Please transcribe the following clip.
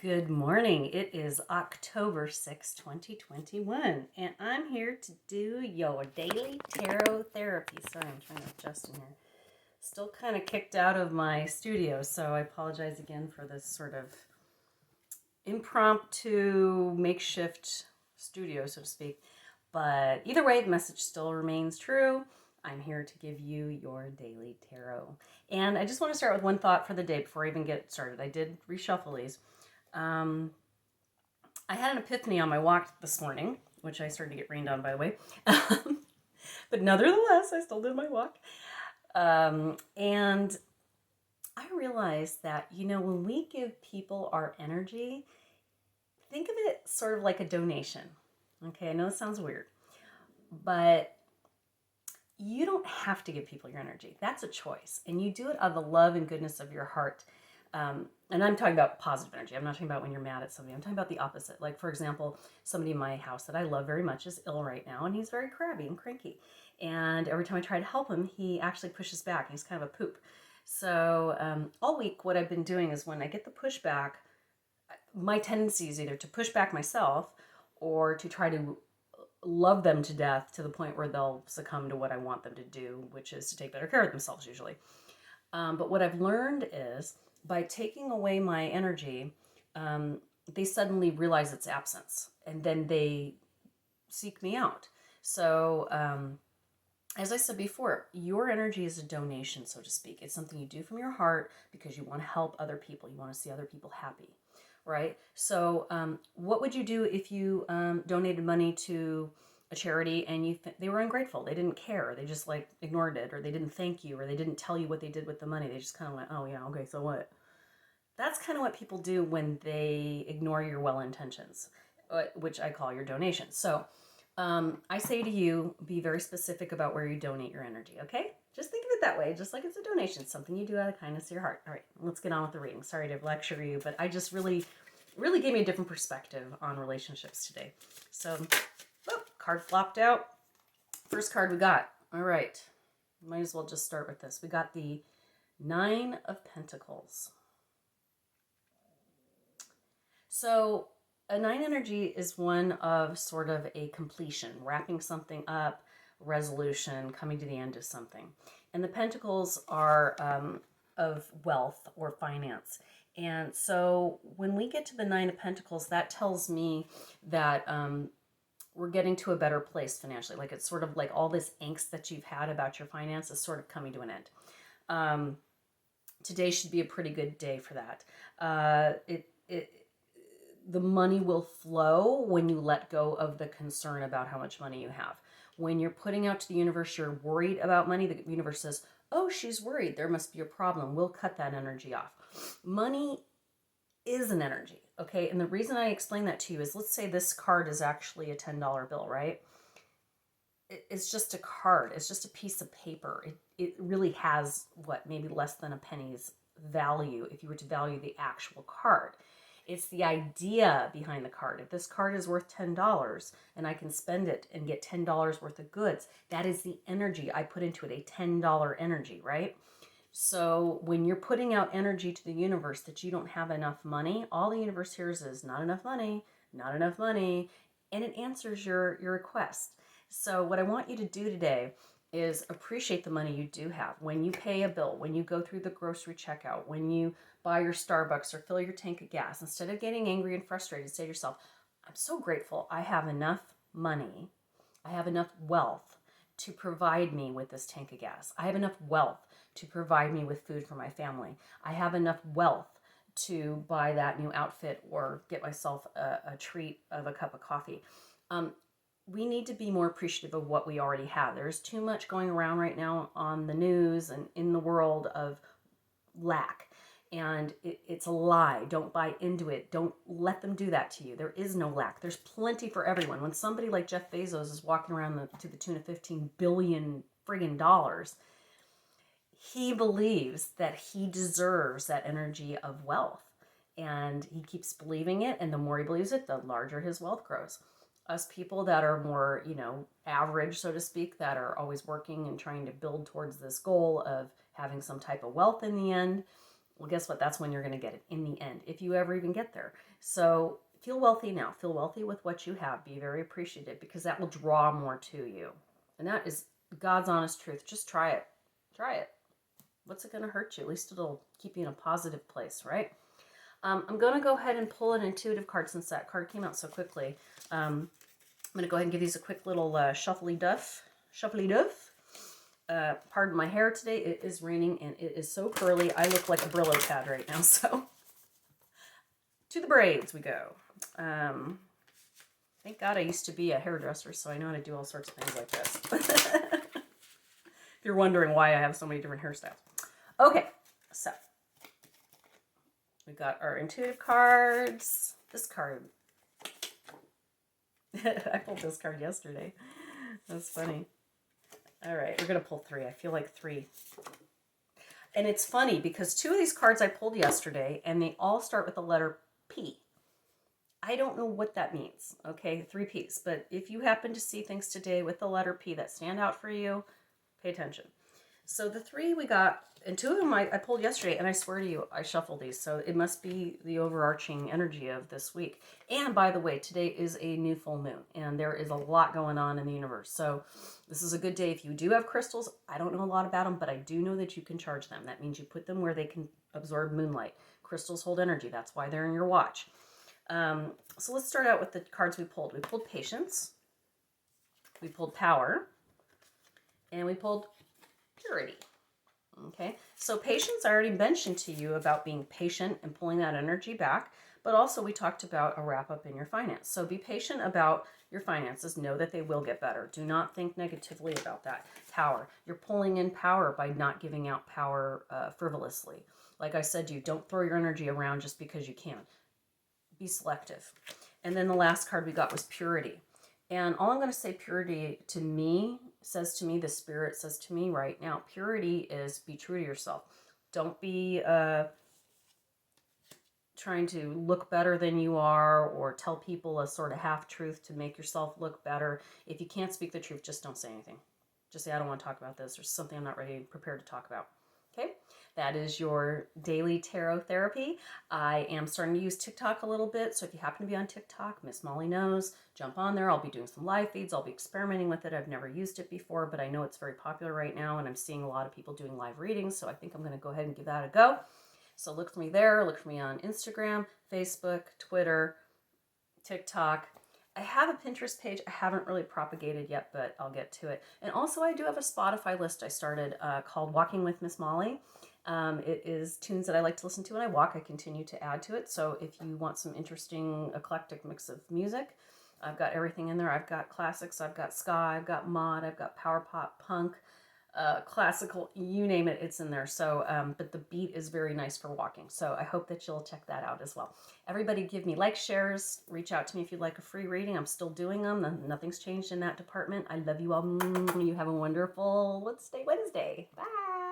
Good morning. It is October 6th, 2021, and I'm here to do your daily tarot therapy. Sorry, I'm trying to adjust in here. Still kind of kicked out of my studio, so I apologize again for this sort of impromptu makeshift studio, so to speak. But either way, the message still remains true. I'm here to give you your daily tarot. And I just want to start with one thought for the day before I even get started. I did reshuffle these. Um, I had an epiphany on my walk this morning, which I started to get rained on, by the way. But nevertheless, I still did my walk. And I realized that, when we give people our energy, think of it sort of like a donation. Okay, I know it sounds weird, but you don't have to give people your energy. That's a choice. And you do it out of the love and goodness of your heart. And I'm talking about positive energy. I'm not talking about when you're mad at somebody. I'm talking about the opposite. Like, for example, somebody in my house that I love very much is ill right now, and he's very crabby and cranky. And every time I try to help him, he actually pushes back. He's kind of a poop. So all week, what I've been doing is when I get the pushback, my tendency is either to push back myself or to try to love them to death to the point where they'll succumb to what I want them to do, which is to take better care of themselves usually. But what I've learned is by taking away my energy, they suddenly realize its absence and then they seek me out. So, as I said before, your energy is a donation, so to speak. It's something you do from your heart because you want to help other people. You want to see other people happy, right? So, what would you do if you donated money to a charity and they were ungrateful? They didn't care. They just like ignored it, or they didn't thank you, or they didn't tell you what they did with the money. They just kind of went, "Oh yeah, okay, so what?" That's kind of what people do when they ignore your well intentions, which I call your donations. So, I say to you, be very specific about where you donate your energy, okay? Just think of it that way, just like it's a donation, something you do out of kindness of your heart. All right, let's get on with the reading. Sorry to lecture you, but I just really gave me a different perspective on relationships today. So, card flopped out. First card we got. All right, might as well just start with this. We got the Nine of Pentacles. So, a nine energy is one of sort of a completion, wrapping something up, resolution, coming to the end of something. And the pentacles are of wealth or finance. And so when we get to the Nine of Pentacles, that tells me that we're getting to a better place financially. Like it's sort of like all this angst that you've had about your finances sort of coming to an end. Today should be a pretty good day for that. The money will flow when you let go of the concern about how much money you have. When you're putting out to the universe, you're worried about money, the universe says, oh, she's worried. There must be a problem. We'll cut that energy off. Money is an energy, okay? And the reason I explain that to you is, let's say this card is actually a $10 bill, right? It's just a card. It's just a piece of paper. It really has, maybe less than a penny's value if you were to value the actual card. It's the idea behind the card. If this card is worth $10 and I can spend it and get $10 worth of goods, that is the energy I put into it, a $10 energy, right? So when you're putting out energy to the universe that you don't have enough money, all the universe hears is not enough money, not enough money, and it answers your request. So what I want you to do today is appreciate the money you do have. When you pay a bill, when you go through the grocery checkout, when you buy your Starbucks or fill your tank of gas, instead of getting angry and frustrated, say to yourself, I'm so grateful I have enough money, I have enough wealth to provide me with this tank of gas. I have enough wealth to provide me with food for my family. I have enough wealth to buy that new outfit or get myself a treat of a cup of coffee. We need to be more appreciative of what we already have. There's too much going around right now on the news and in the world of lack. And it's a lie. Don't buy into it. Don't let them do that to you. There is no lack. There's plenty for everyone. When somebody like Jeff Bezos is walking around to the tune of 15 billion friggin' dollars, he believes that he deserves that energy of wealth. And he keeps believing it. And the more he believes it, the larger his wealth grows. Us people that are more, average, so to speak, that are always working and trying to build towards this goal of having some type of wealth in the end, Well, guess what? That's when you're going to get it in the end, if you ever even get there. So feel wealthy now. Feel wealthy with what you have. Be very appreciative because that will draw more to you. And that is God's honest truth. Just try it. Try it. What's it going to hurt you? At least it'll keep you in a positive place, right? I'm going to go ahead and pull an intuitive card since that card came out so quickly. I'm going to go ahead and give these a quick little shuffly duff. Pardon my hair today. It is raining and it is so curly. I look like a Brillo pad right now. So to the braids we go. Thank God I used to be a hairdresser, so I know how to do all sorts of things like this. If you're wondering why I have so many different hairstyles. Okay, so we got our intuitive cards. This card. I pulled this card yesterday. That's funny. All right, we're going to pull 3. I feel like 3. And it's funny because 2 of these cards I pulled yesterday, and they all start with the letter P. I don't know what that means, okay? 3 Ps. But if you happen to see things today with the letter P that stand out for you, pay attention. So the 3 we got, and 2 of them I pulled yesterday, and I swear to you, I shuffled these. So it must be the overarching energy of this week. And by the way, today is a new full moon, and there is a lot going on in the universe. So this is a good day. If you do have crystals, I don't know a lot about them, but I do know that you can charge them. That means you put them where they can absorb moonlight. Crystals hold energy. That's why they're in your watch. So let's start out with the cards we pulled. We pulled Patience, we pulled Power, and we pulled Purity. Okay, so Patience, I already mentioned to you about being patient and pulling that energy back, but also we talked about a wrap up in your finance. So be patient about your finances. Know that they will get better. Do not think negatively about that. Power, you're pulling in power by not giving out power frivolously. Like I said to you, don't throw your energy around just because you can. Be selective. And then the last card we got was Purity. And all I'm going to say purity to me says to me, the spirit says to me right now, purity is be true to yourself. Don't be trying to look better than you are or tell people a sort of half-truth to make yourself look better. If you can't speak the truth, just don't say anything. Just say, I don't want to talk about this, or something I'm not prepared to talk about. Okay, that is your daily tarot therapy. I am starting to use TikTok a little bit, so if you happen to be on TikTok, Miss Molly knows, jump on there. I'll be doing some live feeds. I'll be experimenting with it. I've never used it before, but I know it's very popular right now, and I'm seeing a lot of people doing live readings, so I think I'm going to go ahead and give that a go. So look for me there. Look for me on Instagram, Facebook, Twitter, TikTok. I have a Pinterest page I haven't really propagated yet, but I'll get to it. And also I do have a Spotify list I started called Walking with Miss Molly. It is tunes that I like to listen to when I walk. I continue to add to it. So if you want some interesting eclectic mix of music, I've got everything in there. I've got classics, I've got ska, I've got mod, I've got power pop, punk, classical, you name it, it's in there. So, but the beat is very nice for walking. So I hope that you'll check that out as well. Everybody give me likes, shares, reach out to me if you'd like a free reading. I'm still doing them. Nothing's changed in that department. I love you all. You have a wonderful Wednesday. Bye.